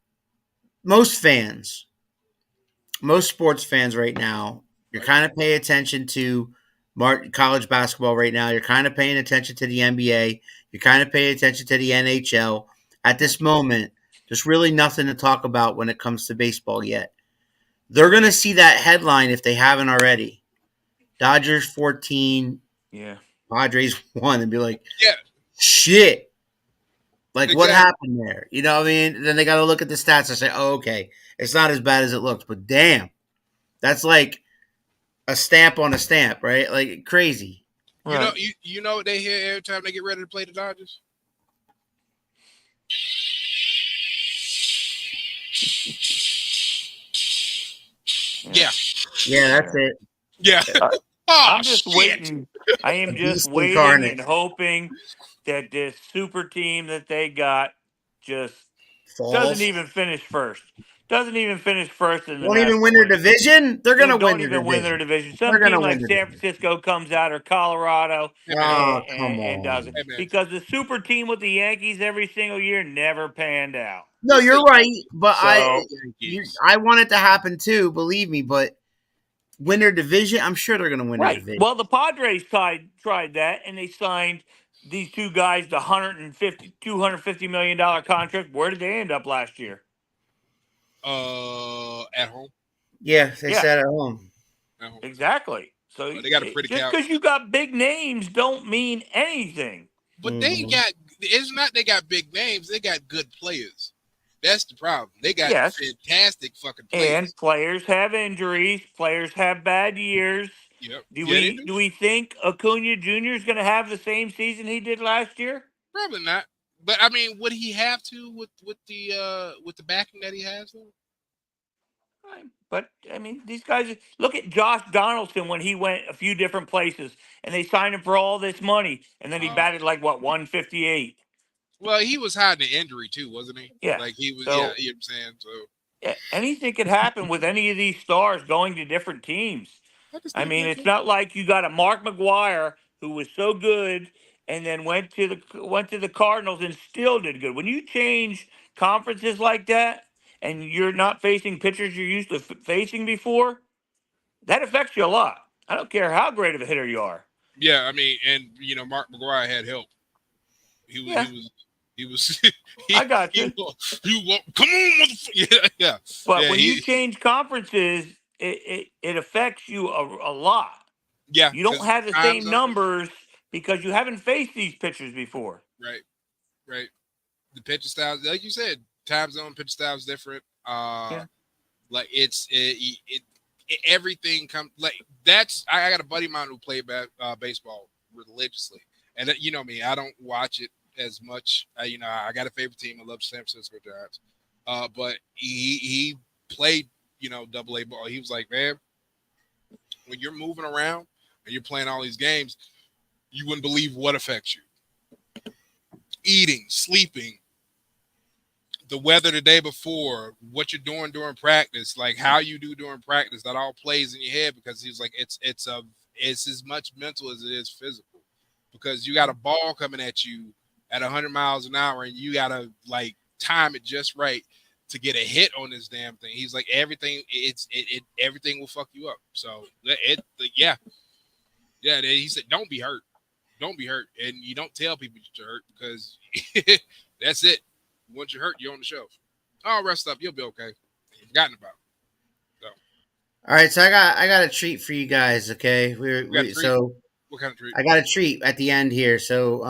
most sports fans right now, you're kind of paying attention to college basketball right now. You're kind of paying attention to the NBA. You're kind of paying attention to the NHL. At this moment, there's really nothing to talk about when it comes to baseball yet. They're going to see that headline if they haven't already. Dodgers 14, Yeah. Padres 1, and be like, Yeah. shit. Like, what Exactly. happened there? You know what I mean? Then they got to look at the stats and say, oh, okay, it's not as bad as it looks. But damn, that's like a stamp on a stamp, right? Like, crazy. Right. You know what they hear every time they get ready to play the Dodgers? Yeah. Yeah, that's it. Yeah. I'm just shit. waiting. I am The just beast waiting incarnate. and hoping that this super team that they got just Falls. doesn't even finish first. Doesn't even finish first in the Won't even National win their League. division? They're going to Don't win their even win their division. division. Some They're gonna team win like their San division. Francisco comes out or Colorado Hey, man. Oh, come and does on. it. Hey, man. Because the super team with the Yankees every single year never panned out. No, you're right, but So- I want it to happen too, believe me, but win their division, I'm sure they're going to win their Right. division. Well, the Padres tried that, and they signed these two guys to $250 million contract. Where did they end up last year? At home. Yeah, they Yeah. said at home. At home. Exactly. So They got a pretty just couch. because you got big names don't mean anything. But they got, it's not they got big names, they got good players. That's the problem. They got fantastic fucking players. And players have injuries. Players have bad years. Yep. Do we think Acuna Jr. is going to have the same season he did last year? Probably not. But I mean, would he have to with the backing that he has though? But I mean, these guys look at Josh Donaldson when he went a few different places and they signed him for all this money and then he batted like what 158. Well, he was hiding an injury too, wasn't he? Yeah. Like he was. So, yeah, you know what I'm saying. So anything could happen with any of these stars going to different teams. I mean, it's not like you got a Mark McGwire who was so good and then went to the Cardinals and still did good. When you change conferences like that and you're not facing pitchers you're used to facing before, that affects you a lot. I don't care how great of a hitter you are. Yeah, I mean, and you know, Mark McGwire had help. He was. I got you. Come on, motherfucker. Yeah. But when you change conferences, it affects you a lot. Yeah. You don't have the same numbers because you haven't faced these pitchers before. Right. The pitcher styles, like you said, time zone pitcher style is different. Like everything comes like that's. I got a buddy of mine who played baseball religiously, and you know me, I don't watch it as much. You know, I got a favorite team. I love San Francisco Giants. But he played, you know, AA ball. He was like, man, when you're moving around and you're playing all these games, you wouldn't believe what affects you. Eating, sleeping, the weather the day before, what you're doing during practice, like how you do during practice, that all plays in your head because he's like, it's as much mental as it is physical because you got a ball coming at you at 100 miles an hour and you got to like time it just right to get a hit on this damn thing. He's like, everything will fuck you up. So yeah. He said, don't be hurt. And you don't tell people you're hurt because that's it. Once you're hurt, you're on the shelf. Oh, rest up. You'll be okay. You've forgotten about it. So. All right. So I got a treat for you guys. Okay. So what kind of treat? I got a treat at the end here. So,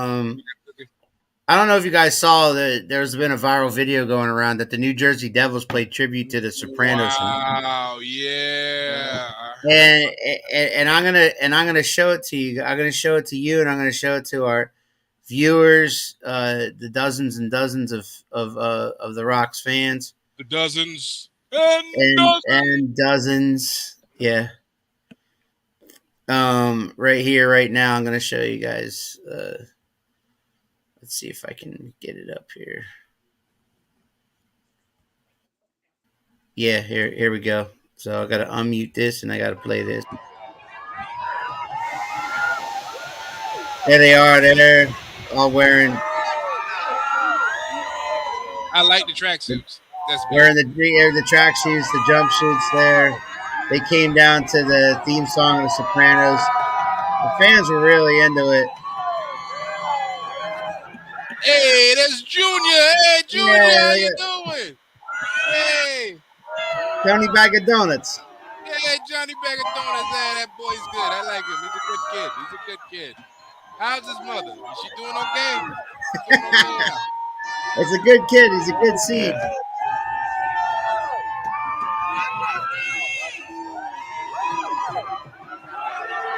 I don't know if you guys saw that there's been a viral video going around that the New Jersey Devils played tribute to the Sopranos. Wow, yeah. And I'm gonna show it to you. I'm gonna show it to you, and I'm gonna show it to our viewers, the dozens and dozens of the Rocks fans. The dozens and dozens. Yeah. Right here, right now, I'm gonna show you guys. Let's see if I can get it up here. Yeah, here we go. So I got to unmute this and I got to play this. There they are. They're all wearing. I like the tracksuits. That's wearing the tracksuits, the jumpsuits. There, they came down to the theme song of The Sopranos. The fans were really into it. Hey, that's Junior. Hey, Junior, how you doing? Hey. Johnny Bag of Donuts. Hey, Johnny Bag of Donuts. Hey, that boy's good. I like him. He's a good kid. How's his mother? Is she doing okay? It's a good kid. He's a good seed.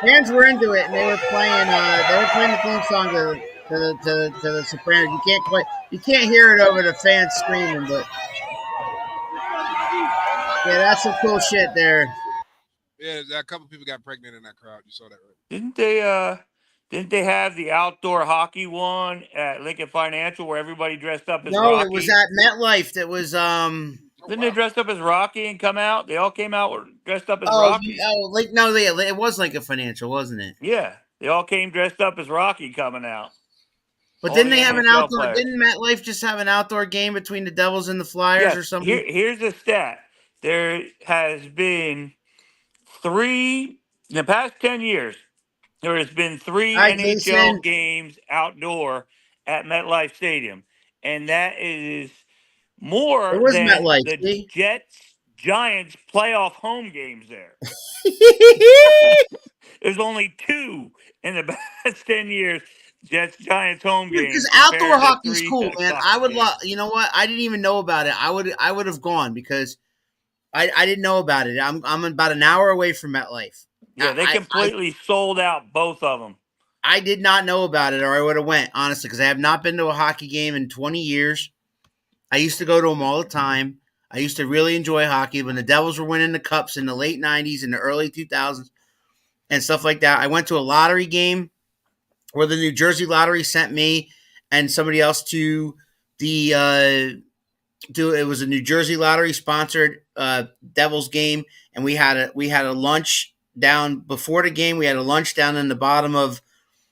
Fans were into it, and they were playing. The theme song to the Sopranos. You can't hear it over the fans screaming, but yeah, that's some cool shit there. Yeah, a couple people got pregnant in that crowd. You saw that, right? Didn't they have the outdoor hockey one at Lincoln Financial where everybody dressed up as Rocky? No, it was at MetLife. That was Didn't they dress up as Rocky and come out? They all came out dressed up as Rocky. It was Lincoln Financial, wasn't it? Yeah, they all came dressed up as Rocky coming out. But didn't they have an outdoor? Players. Didn't MetLife just have an outdoor game between the Devils and the Flyers or something? Here's the stat: there has been in the past 10 years. There has been 3 NHL games outdoor at MetLife Stadium, and that is more than the Jets-Giants playoff home games there. There's only 2 in the past 10 years. Jets Giants home games Because outdoor compared to hockey's 3 cool, man. I soccer would love. games. You know what? I didn't even know about it. I would have gone because I didn't know about it. I'm about an hour away from MetLife. Yeah, they I completely sold out both of them. I did not know about it, or I would have went honestly, because I have not been to a hockey game in 20 years. I used to go to them all the time. I used to really enjoy hockey when the Devils were winning the cups in the late 90s and the early 2000s and stuff like that. I went to a lottery game where the New Jersey Lottery sent me and somebody else to the it was a New Jersey Lottery sponsored Devils game, and we had a lunch down before the game. We had a lunch down in the bottom of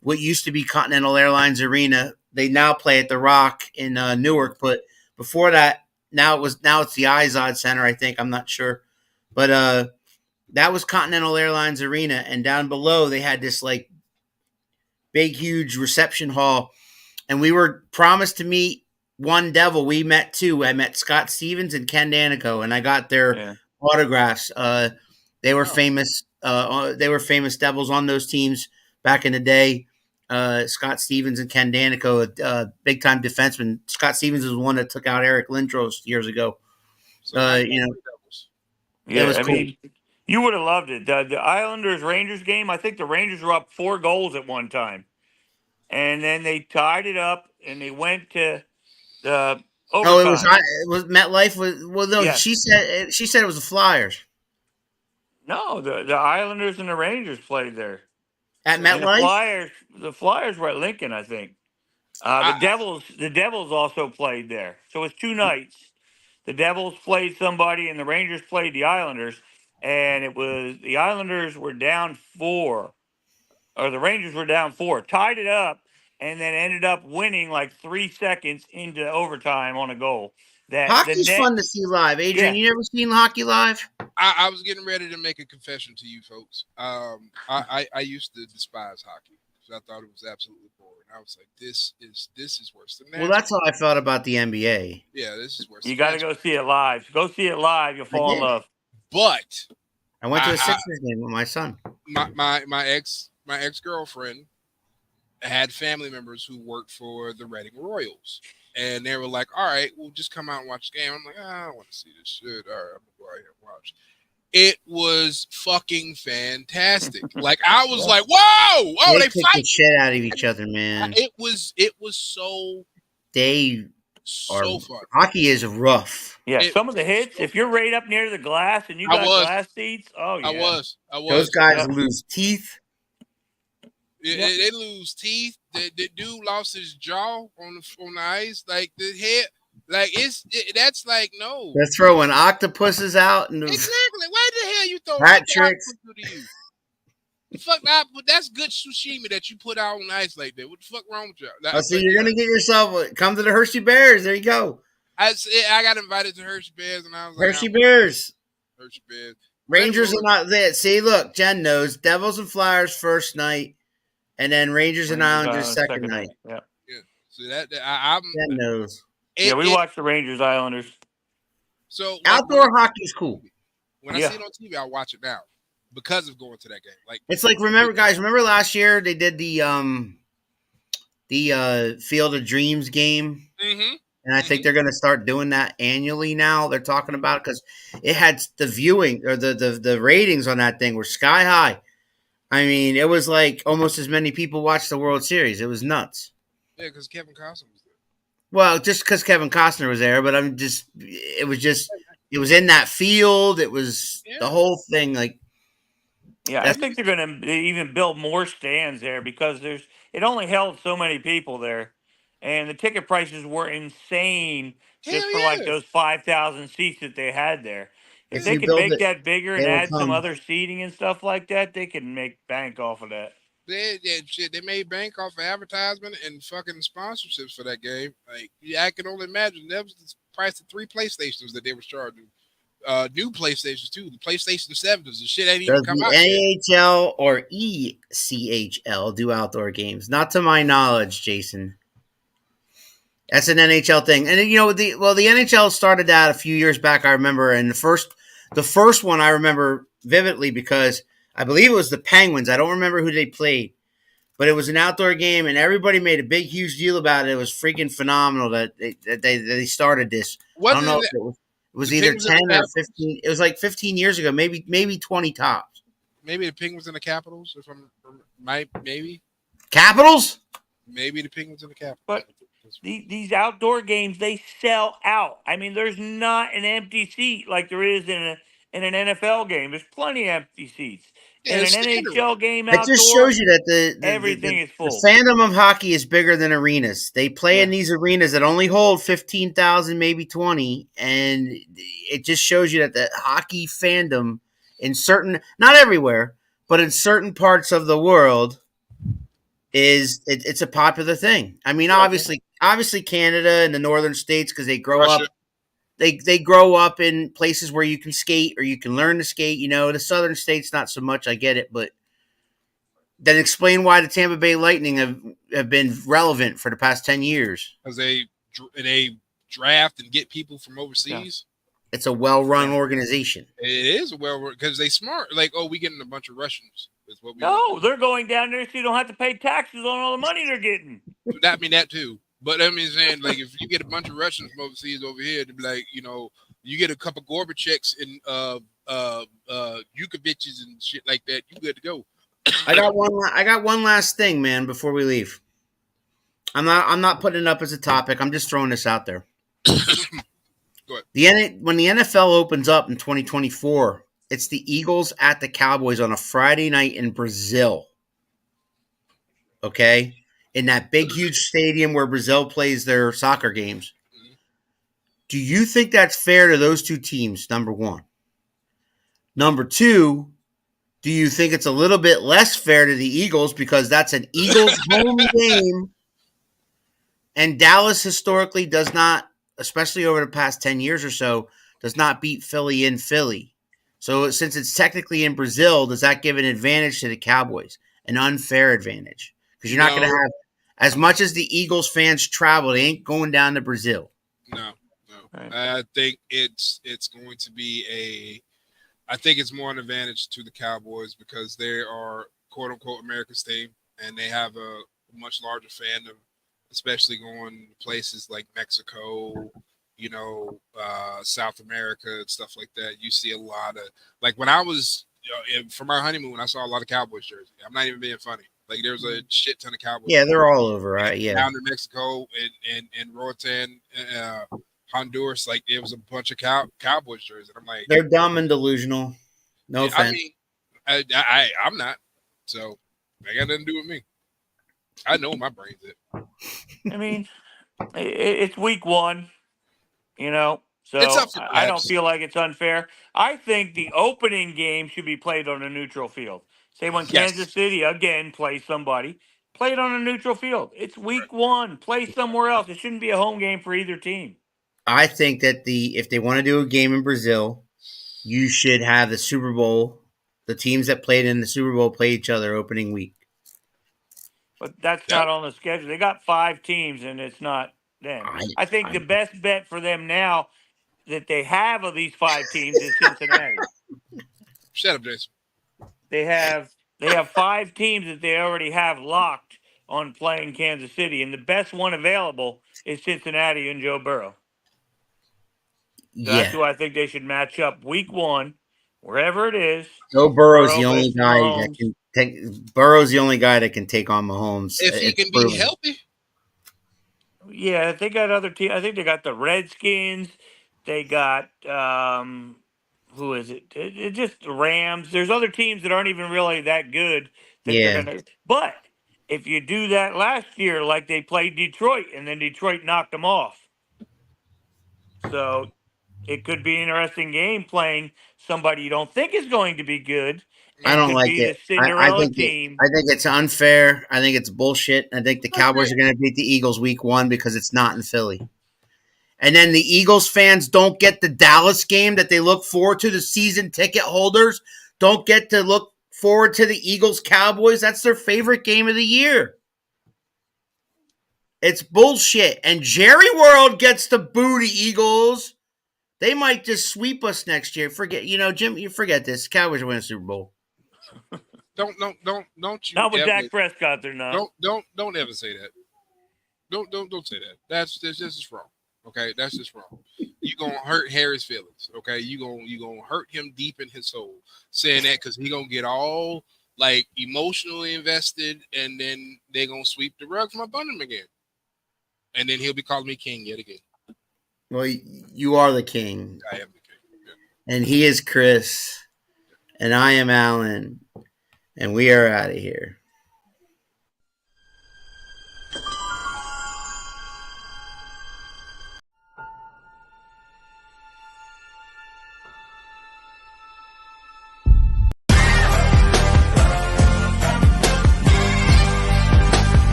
what used to be Continental Airlines Arena. They now play at the Rock in Newark, but before that, now it's the Izod Center. I think, I'm not sure, but that was Continental Airlines Arena, and down below they had this like big, huge reception hall, and we were promised to meet one Devil. We met 2. I met Scott Stevens and Ken Danico, and I got their autographs. They were famous. They were famous Devils on those teams back in the day. Scott Stevens and Ken Danico, big time defenseman. Scott Stevens is the one that took out Eric Lindros years ago. So You know, Yeah, it was I cool. mean, you would have loved it. The Islanders Rangers game, I think the Rangers were up 4 goals at one time. And then they tied it up and they went to the Oh, it overtime. was MetLife. Well, no, Yeah. she said it was the Flyers No, the Islanders and the Rangers played there. at And the MetLife. Flyers were at Lincoln, I think. The Devils also played there. So it's 2 nights. The Devils played somebody and the Rangers played the Islanders. And it was the Islanders were down 4, or the Rangers were down 4, tied it up, and then ended up winning like 3 seconds into overtime on a goal. Hockey's fun to see live. Adrian, you never seen hockey live? I was getting ready to make a confession to you folks. I used to despise hockey because I thought it was absolutely boring. I was like, this is worse than that. Well, that's how I felt about the NBA. Yeah, this is worse. You got to go see it live. Go see it live. You'll fall in love. But I went to a Sixers game with my son. My ex-girlfriend had family members who worked for the Reading Royals. And they were like, all right, we'll just come out and watch the game. I'm like, I don't want to see this shit. All right, I'm going to go out here and watch. It was fucking fantastic. Like, I was like, whoa! Oh, they kick fight the shit out of each other, man. It was so fun. Hockey is rough. Yeah, some of the hits, if you're right up near the glass and you got glass seats, oh, yeah. I was. Those guys lose teeth. They lose teeth. The dude lost his jaw on the ice. Like the head, like that's like no. They're throwing octopuses out and exactly. Why the hell you throw hat tricks? Fuck that! But that's good sushimi that you put out on the ice like that. What the fuck wrong with y'all? So you're gonna get yourself come to the Hershey Bears. There you go. I got invited to Hershey Bears, and I was like, Hershey Bears. Rangers are not there. See, look, Jen knows. Devils and Flyers first night, and then Rangers and Islanders second night. Yeah. So I'm. Jen knows. We watched the Rangers Islanders. So outdoor hockey is cool. When I see it on TV, I watch it now because of going to that game. Like it's like remember last year they did the Field of Dreams game. Mm-hmm. And I think they're going to start doing that annually now. They're talking about it because it had the viewing or the ratings on that thing were sky high. I mean, it was like almost as many people watched the World Series. It was nuts. Yeah, because Kevin Costner was there. Well, just because Kevin Costner was there, but it was in that field. It was the whole thing. Like, yeah, I think they're going to even build more stands there because it only held so many people there. And the ticket prices were insane just for like those 5,000 seats that they had there. If they could make that bigger and add some other seating and stuff like that, they can make bank off of that. They made bank off of advertisement and fucking sponsorships for that game. Like, I can only imagine that was the price of 3 PlayStations that they were charging. New PlayStations too. The PlayStation 7s, the shit ain't even come out. NHL or ECHL do outdoor games? Not to my knowledge, Jason. That's an NHL thing, and the NHL started that a few years back. I remember, and the first one I remember vividly because I believe it was the Penguins. I don't remember who they played, but it was an outdoor game, and everybody made a big, huge deal about it. It was freaking phenomenal that they started this. I don't Wasn't know it if it was the either Penguins and 10 the or Capitals? 15. It was like 15 years ago, maybe 20 tops. Maybe the Penguins and the Capitals. If I'm maybe Capitals? the Penguins and the Capitals. But these outdoor games, they sell out. I mean, there's not an empty seat like there is in an NFL game. There's plenty of empty seats. Yeah, In an it's standard room. NHL game It just outdoor, shows you that everything is the full. fandom of hockey is bigger than arenas. They play in these arenas that only hold 15,000, maybe 20, and it just shows you that the hockey fandom in certain, not everywhere, but in certain parts of the world it's a popular thing. I mean, obviously Canada and the northern states because they grow Russia. up they grow up in places where you can skate or you can learn to skate. You know, the southern states not so much. I get it, but then explain why the Tampa Bay Lightning have been relevant for the past 10 years. Because they draft and get people from overseas. It's a well-run organization. It is because they smart. Like, oh, we getting a bunch of Russians. Is what we No, they're going down there so you don't have to pay taxes on all the money they're getting. that too. But I mean, saying like if you get a bunch of Russians from overseas over here, to be like, you know, you get a couple Gorbachevs and Yukovic's and shit like that, you good to go. I got one last thing, man, before we leave. I'm not putting it up as a topic. I'm just throwing this out there. Go ahead. When the NFL opens up in 2024, it's the Eagles at the Cowboys on a Friday night in Brazil. Okay? In that big, huge stadium where Brazil plays their soccer games. Do you think that's fair to those two teams, number one? Number two, do you think it's a little bit less fair to the Eagles because that's an Eagles home game and Dallas historically does not, especially over the past 10 years or so, does not beat Philly in Philly. So since it's technically in Brazil, does that give an advantage to the Cowboys? An unfair advantage? Because you're not going to have, as much as the Eagles fans travel, they ain't going down to Brazil. No. Right. I think it's going to be I think it's more an advantage to the Cowboys because they are quote unquote America's team and they have a much larger fandom, especially going to places like Mexico, you know, South America and stuff like that. You see a lot of, like when I was, from our honeymoon, I saw a lot of Cowboys jerseys. I'm not even being funny. Like there's a shit ton of Cowboys. Yeah, they're all over, right? Yeah. Down in Mexico and Roatan, Honduras, like there was a bunch of Cowboys jerseys. I'm like, they're dumb and delusional. No offense. I mean, I'm not. So that got nothing to do with me. I know my brain's it. I mean, it's week one, you know, so It's up for I don't grabs. feel like it's unfair. I think the opening game should be played on a neutral field. Say when Yes. Kansas City again plays somebody, play it on a neutral field. It's week one. Play somewhere else. It shouldn't be a home game for either team. I think that if they want to do a game in Brazil, you should have the Super Bowl. The teams that played in the Super Bowl play each other opening week. But that's not on the schedule. They got 5 teams, and it's not them. I think the best bet for them now that they have of these 5 teams is Cincinnati. Shut up, Jason. They have 5 teams that they already have locked on playing Kansas City, and the best one available is Cincinnati and Joe Burrow. So that's who I think they should match up week one, wherever it is. Joe Burrow's the only guy that can take. Burrow's the only guy that can take on Mahomes if he can be healthy. Yeah, they got other teams. I think they got the Redskins. They got who is it? It's just the Rams. There's other teams that aren't even really that good. But if you do that last year, like they played Detroit, and then Detroit knocked them off, so it could be an interesting game playing somebody you don't think is going to be good. I don't like it. I think it's unfair. I think it's bullshit. I think the Cowboys are going to beat the Eagles week one because it's not in Philly. And then the Eagles fans don't get the Dallas game that they look forward to. The season ticket holders don't get to look forward to the Eagles Cowboys. That's their favorite game of the year. It's bullshit. And Jerry World gets to boo the Eagles. They might just sweep us next year. Jim, you forget this. Cowboys are winning the Super Bowl. Don't you Not with ever Dak Prescott, they're not. don't ever say that. Don't say that. That's just wrong. Okay, that's just wrong. You gonna hurt Harry's feelings. Okay, you gonna hurt him deep in his soul saying that because he gonna get all like emotionally invested, and then they gonna sweep the rug from up under him again, and then he'll be calling me king yet again. Well, you are the king, I am the king. Yeah. and he is Chris, and I am Alan, and we are out of here.